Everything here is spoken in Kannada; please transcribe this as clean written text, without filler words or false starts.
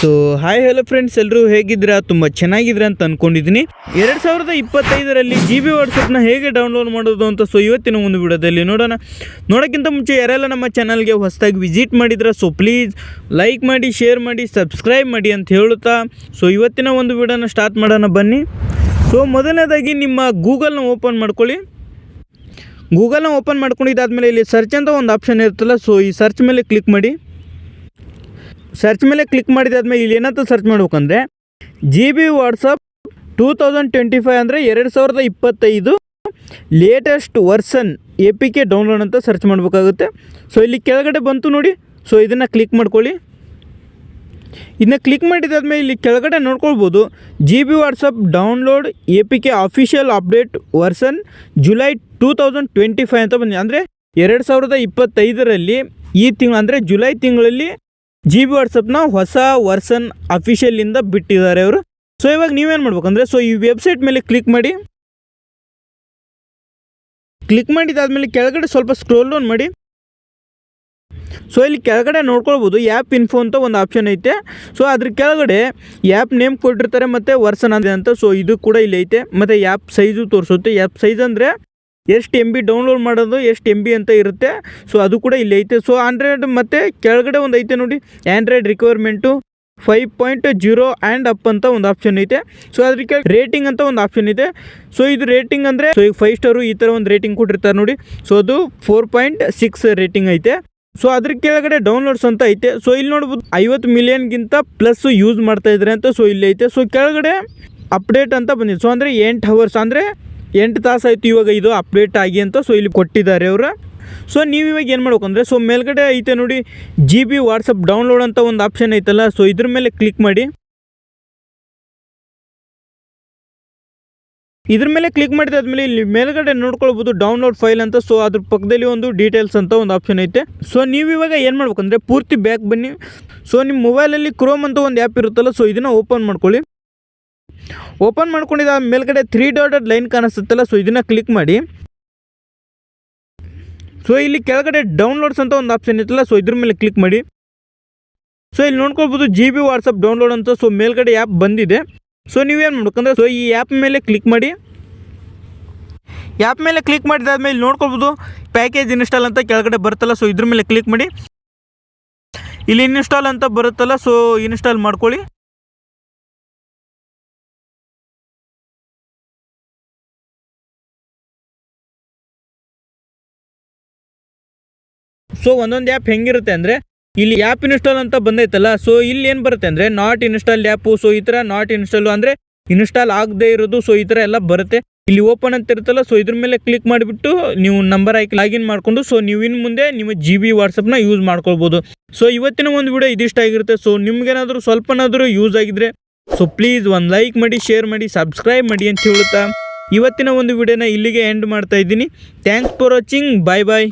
ಸೊ ಹಾಯ್ ಹಲೋ ಫ್ರೆಂಡ್ಸ್, ಎಲ್ಲರೂ ಹೇಗಿದ್ದೀರಾ? ತುಂಬ ಚೆನ್ನಾಗಿದ್ದೀರಾ ಅಂತ ಅಂದ್ಕೊಂಡಿದ್ದೀನಿ. 2025ರಲ್ಲಿ ಜಿ ಬಿ ವಾಟ್ಸಪ್ನ ಹೇಗೆ ಡೌನ್ಲೋಡ್ ಮಾಡೋದು ಅಂತ ಇವತ್ತಿನ ಒಂದು ವಿಡಿಯೋದಲ್ಲಿ ನೋಡೋಕ್ಕಿಂತ ಮುಂಚೆ ಯಾರೆಲ್ಲ ನಮ್ಮ ಚಾನಲ್ಗೆ ಹೊಸದಾಗಿ ವಿಸಿಟ್ ಮಾಡಿದ್ರೆ ಪ್ಲೀಸ್ ಲೈಕ್ ಮಾಡಿ, ಶೇರ್ ಮಾಡಿ, ಸಬ್ಸ್ಕ್ರೈಬ್ ಮಾಡಿ ಅಂತ ಹೇಳುತ್ತಾ ಇವತ್ತಿನ ಒಂದು ವಿಡಿಯೋನ ಸ್ಟಾರ್ಟ್ ಮಾಡೋಣ ಬನ್ನಿ. ಮೊದಲನೇದಾಗಿ ನಿಮ್ಮ ಗೂಗಲ್ನ ಓಪನ್ ಮಾಡ್ಕೊಳ್ಳಿ. ಗೂಗಲ್ನ ಓಪನ್ ಮಾಡ್ಕೊಂಡಿದ್ದಾದಮೇಲೆ ಇಲ್ಲಿ ಸರ್ಚ್ ಅಂತ ಒಂದು ಆಪ್ಷನ್ ಇರುತ್ತಲ್ಲ, ಈ ಸರ್ಚ್ ಮೇಲೆ ಕ್ಲಿಕ್ ಮಾಡಿ. ಸರ್ಚ್ ಮೇಲೆ ಕ್ಲಿಕ್ ಮಾಡಿದಾದ್ಮೇಲೆ ಇಲ್ಲಿ ಏನಂತ ಸರ್ಚ್ ಮಾಡ್ಬೇಕಂದ್ರೆ ಜಿ ಬಿ ವಾಟ್ಸಪ್ 2025 ಅಂದರೆ 2025 ಲೇಟೆಸ್ಟ್ ವರ್ಷನ್ APK ಡೌನ್ಲೋಡ್ ಅಂತ ಸರ್ಚ್ ಮಾಡಬೇಕಾಗುತ್ತೆ. ಇಲ್ಲಿ ಕೆಳಗಡೆ ಬಂತು ನೋಡಿ. ಇದನ್ನು ಕ್ಲಿಕ್ ಮಾಡ್ಕೊಳ್ಳಿ. ಇದನ್ನ ಕ್ಲಿಕ್ ಮಾಡಿದಾದ್ಮೇಲೆ ಇಲ್ಲಿ ಕೆಳಗಡೆ ನೋಡ್ಕೊಳ್ಬೋದು, G B WhatsApp download APK official update version July 2025 ಅಂತ ಬಂದಿದೆ. ಅಂದರೆ 2025ರಲ್ಲಿ ಈ ತಿಂಗಳು ಅಂದರೆ ಜುಲೈ ತಿಂಗಳಲ್ಲಿ ಜಿ ಬಿ ವಾಟ್ಸಪ್ನ ಹೊಸ ವರ್ಷನ್ ಅಫಿಷಿಯಲಿಂದ ಬಿಟ್ಟಿದ್ದಾರೆ ಅವರು. ಇವಾಗ ನೀವೇನು ಮಾಡ್ಬೇಕಂದ್ರೆ ಈ ವೆಬ್ಸೈಟ್ ಮೇಲೆ ಕ್ಲಿಕ್ ಮಾಡಿ. ಕ್ಲಿಕ್ ಮಾಡಿದಾದ್ಮೇಲೆ ಕೆಳಗಡೆ ಸ್ವಲ್ಪ ಸ್ಕ್ರೋಲ್ ಡೌನ್ ಮಾಡಿ. ಇಲ್ಲಿ ಕೆಳಗಡೆ ನೋಡ್ಕೊಳ್ಬೋದು ಆ್ಯಪ್ ಇನ್ಫೋ ಅಂತ ಒಂದು ಆಪ್ಷನ್ ಐತೆ. ಅದ್ರ ಕೆಳಗಡೆ ಆ್ಯಪ್ ನೇಮ್ ಕೊಟ್ಟಿರ್ತಾರೆ ಮತ್ತು ವರ್ಷನ್ ಅಂದರೆ ಅಂತ. ಇದು ಕೂಡ ಇಲ್ಲಿ ಐತೆ. ಮತ್ತು ಆ್ಯಪ್ ಸೈಜು ತೋರಿಸುತ್ತೆ. ಆ್ಯಪ್ ಸೈಜ್ ಅಂದರೆ ಎಷ್ಟು MB ಡೌನ್ಲೋಡ್ ಮಾಡೋದು, ಎಷ್ಟು MB ಅಂತ ಇರುತ್ತೆ. ಅದು ಕೂಡ ಇಲ್ಲಿ ಐತೆ. ಆಂಡ್ರಾಯ್ಡ್ ಮತ್ತು ಕೆಳಗಡೆ ಒಂದು ಐತೆ ನೋಡಿ, ಆ್ಯಂಡ್ರಾಯ್ಡ್ ರಿಕ್ವೈರ್ಮೆಂಟು 5.0 ಆ್ಯಂಡ್ ಅಪ್ ಅಂತ ಒಂದು ಆಪ್ಷನ್ ಐತೆ. ಅದಕ್ಕೆ ರೇಟಿಂಗ್ ಅಂತ ಒಂದು ಆಪ್ಷನ್ ಇದೆ. ಇದು ರೇಟಿಂಗ್ ಅಂದರೆ ಈಗ 5 ಸ್ಟಾರು ಈ ಥರ ಒಂದು ರೇಟಿಂಗ್ ಕೊಟ್ಟಿರ್ತಾರೆ ನೋಡಿ. ಅದು 4.6 ರೇಟಿಂಗ್ ಐತೆ. ಅದ್ರ ಕೆಳಗಡೆ ಡೌನ್ಲೋಡ್ಸ್ ಅಂತ ಐತೆ. ಇಲ್ಲಿ ನೋಡ್ಬೋದು 50 ಮಿಲಿಯನ್ಗಿಂತ ಪ್ಲಸ್ ಯೂಸ್ ಮಾಡ್ತಾ ಇದ್ದಾರೆ ಅಂತ. ಇಲ್ಲಿ ಐತೆ. ಕೆಳಗಡೆ ಅಪ್ಡೇಟ್ ಅಂತ ಬಂದಿದೆ. ಅಂದರೆ 8 ಅವರ್ಸ್ ಅಂದರೆ 8 ತಾಸು ಆಯಿತು ಇವಾಗ ಇದು ಅಪ್ಡೇಟ್ ಆಗಿ ಅಂತ. ಇಲ್ಲಿ ಕೊಟ್ಟಿದ್ದಾರೆ ಅವರು. ನೀವು ಇವಾಗ ಏನು ಮಾಡ್ಬೇಕಂದ್ರೆ ಮೇಲ್ಗಡೆ ಐತೆ ನೋಡಿ, ಜಿ ಬಿ ವಾಟ್ಸಪ್ ಡೌನ್ಲೋಡ್ ಅಂತ ಒಂದು ಆಪ್ಷನ್ ಐತಲ್ಲ. ಇದ್ರ ಮೇಲೆ ಕ್ಲಿಕ್ ಮಾಡಿ. ಇದ್ರ ಮೇಲೆ ಕ್ಲಿಕ್ ಮಾಡಿದಾದ್ಮೇಲೆ ಇಲ್ಲಿ ಮೇಲ್ಗಡೆ ನೋಡ್ಕೊಳ್ಬೋದು ಡೌನ್ಲೋಡ್ ಫೈಲ್ ಅಂತ. ಅದ್ರ ಪಕ್ಕದಲ್ಲಿ ಒಂದು ಡೀಟೇಲ್ಸ್ ಅಂತ ಒಂದು ಆಪ್ಷನ್ ಐತೆ. ನೀವು ಇವಾಗ ಏನು ಮಾಡ್ಬೇಕಂದ್ರೆ ಪೂರ್ತಿ ಬ್ಯಾಕ್ ಬನ್ನಿ. ನಿಮ್ಮ ಮೊಬೈಲಲ್ಲಿ ಕ್ರೋಮ್ ಅಂತ ಒಂದು ಆ್ಯಪ್ ಇರುತ್ತಲ್ಲ, ಇದನ್ನು ಓಪನ್ ಮಾಡ್ಕೊಳ್ಳಿ. ಓಪನ್ ಮಾಡ್ಕೊಂಡಿದ್ದ ಮೇಲ್ಗಡೆ 3 ಡಾಟೆಡ್ ಲೈನ್ ಕಾಣಿಸುತ್ತಲ್ಲ, ಇದನ್ನು ಕ್ಲಿಕ್ ಮಾಡಿ. ಇಲ್ಲಿ ಕೆಳಗಡೆ ಡೌನ್ಲೋಡ್ಸ್ ಅಂತ ಒಂದು ಆಪ್ಷನ್ ಇತ್ತಲ್ಲ, ಇದ್ರ ಮೇಲೆ ಕ್ಲಿಕ್ ಮಾಡಿ. ಇಲ್ಲಿ ನೋಡ್ಕೊಳ್ಬೋದು ಜಿ ಬಿ ವಾಟ್ಸಪ್ ಡೌನ್ಲೋಡ್ ಅಂತ. ಮೇಲ್ಗಡೆ ಆ್ಯಪ್ ಬಂದಿದೆ. ನೀವೇನು ಮಾಡ್ಬೇಕಂದ್ರೆ ಈ ಆ್ಯಪ್ ಮೇಲೆ ಕ್ಲಿಕ್ ಮಾಡಿ. ಆ್ಯಪ್ ಮೇಲೆ ಕ್ಲಿಕ್ ಮಾಡಿದಾದ್ಮೇಲೆ ಇಲ್ಲಿ ನೋಡ್ಕೊಳ್ಬೋದು ಪ್ಯಾಕೇಜ್ ಇನ್ಸ್ಟಾಲ್ ಅಂತ ಕೆಳಗಡೆ ಬರುತ್ತಲ್ಲ, ಇದ್ರ ಮೇಲೆ ಕ್ಲಿಕ್ ಮಾಡಿ. ಇಲ್ಲಿ ಇನ್ಸ್ಟಾಲ್ ಅಂತ ಬರುತ್ತಲ್ಲ, ಇನ್ಸ್ಟಾಲ್ ಮಾಡ್ಕೊಳ್ಳಿ. ಒಂದೊಂದು ಆ್ಯಪ್ ಹೆಂಗಿರುತ್ತೆ ಅಂದರೆ ಇಲ್ಲಿ ಆ್ಯಪ್ ಇನ್ಸ್ಟಾಲ್ ಅಂತ ಬಂದೈತಲ್ಲ, ಇಲ್ಲಿ ಏನು ಬರುತ್ತೆ ಅಂದರೆ ನಾಟ್ ಇನ್ಸ್ಟಾಲ್ ಆ್ಯಪು. ಈ ಥರ ನಾಟ್ ಇನ್ಸ್ಟಾಲು ಅಂದರೆ ಇನ್ಸ್ಟಾಲ್ ಆಗದೆ ಇರೋದು. ಈ ಥರ ಎಲ್ಲ ಬರುತ್ತೆ. ಇಲ್ಲಿ ಓಪನ್ ಅಂತ ಇರುತ್ತಲ್ಲ, ಇದ್ರ ಮೇಲೆ ಕ್ಲಿಕ್ ಮಾಡಿಬಿಟ್ಟು ನೀವು ನಂಬರ್ ಹಾಕಿ ಲಾಗಿನ್ ಮಾಡಿಕೊಂಡು ನೀವು ಇನ್ನು ಮುಂದೆ ನಿಮ್ಮ ಜಿ ಬಿ ವಾಟ್ಸಪ್ನ ಯೂಸ್ ಮಾಡ್ಕೊಳ್ಬೋದು. ಇವತ್ತಿನ ಒಂದು ವಿಡಿಯೋ ಇದಿಷ್ಟ ಆಗಿರುತ್ತೆ. ನಿಮ್ಗೇನಾದರೂ ಸ್ವಲ್ಪನಾದರೂ ಯೂಸ್ ಆಗಿದ್ರೆ ಪ್ಲೀಸ್ ಒಂದು ಲೈಕ್ ಮಾಡಿ, ಶೇರ್ ಮಾಡಿ, ಸಬ್ಸ್ಕ್ರೈಬ್ ಮಾಡಿ ಅಂತ ಹೇಳುತ್ತಾ ಇವತ್ತಿನ ಒಂದು ವಿಡಿಯೋನ ಇಲ್ಲಿಗೆ ಎಂಡ್ ಮಾಡ್ತಾ ಇದ್ದೀನಿ. Thanks for watching. Bye bye.